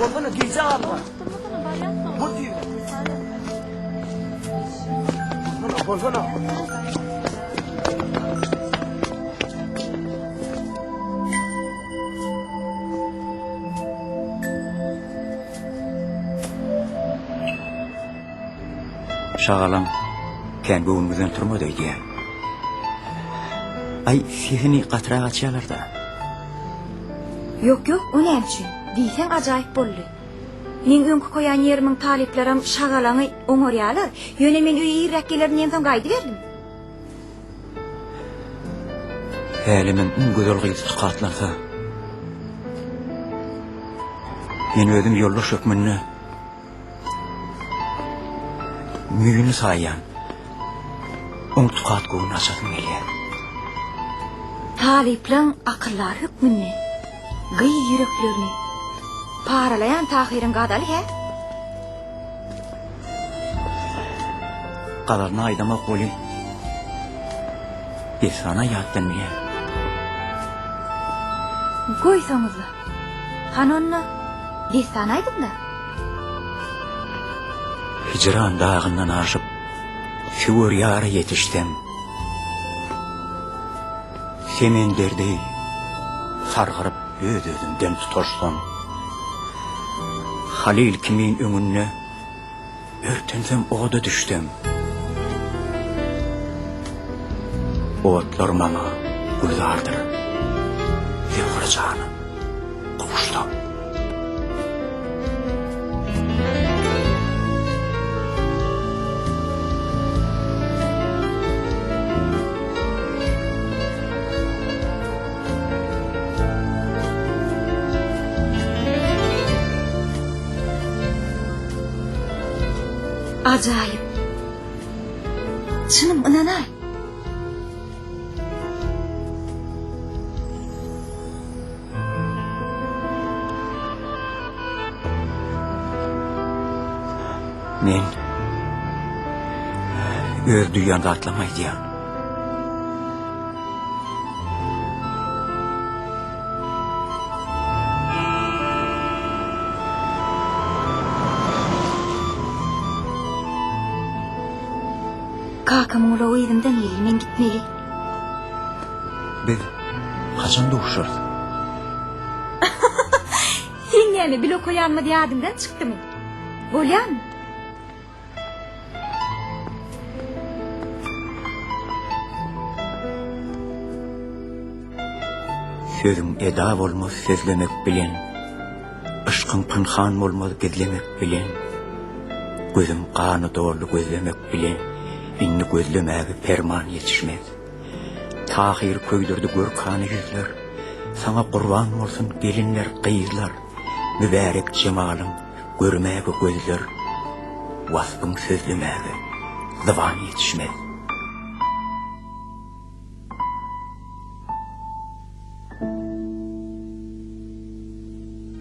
Bolgana giyse alma. Bu diyor. Bolgana. Şagalam kendi önümüzden turmadı diye. Ay sihini qatırağa açıyorlar da. Yok yok, o nämçi? Diýsen ajaýyp boldy. Men öňkü koýan ýerimin taliplerim şagalaňy oňarýarlar. Ýöne men öýe ýirek gelerinden soň gaýdy berdim. Hälimin güzel gyzy qatlansa. Men özüm ýoldaş hökmünni müýüni saýan. Oň tuqat gowy açadym gelýär. Talipleň akyllar hükmünni, gyý ýüreklerini paralayan tahirin gadaly he? Qalarny aýdamak boly. Bir sana ýatdymmy? Goýsaňyzla. Hanonna destan aýdym da. Hicran dağından aşıp şuur yara yetiştim. Semen derdi sargırıp öz-özümden tutarsam. Halil kimin öňünde örtensem oda düştüm. Otlar mama güldardır. Yıkıracağını kavuştum. Ajaýyp. Çynym inanay. Men öz düýýamda atlamaydyň. Kakamın ula oýdymdan geli, men gitmeli. Biz kaçan duşuruz? Sen näme blok koýanmy diýadymdan çykdymy? Bolýarmy? Sözüm eda bolmaz sözlemek bilen, ışkın pınhan bolmaz gezlemek bilen, gözüm kanı doğru gözlemek bilen, inni gözlemäge perman yetişmez. Tahir köýdirdi görkany yüzler, sana qurban bolsun gelinler gyýylar, mübarek jemalyň görmäge gözler, wasfyň sözlemäge zıvan yetişmez.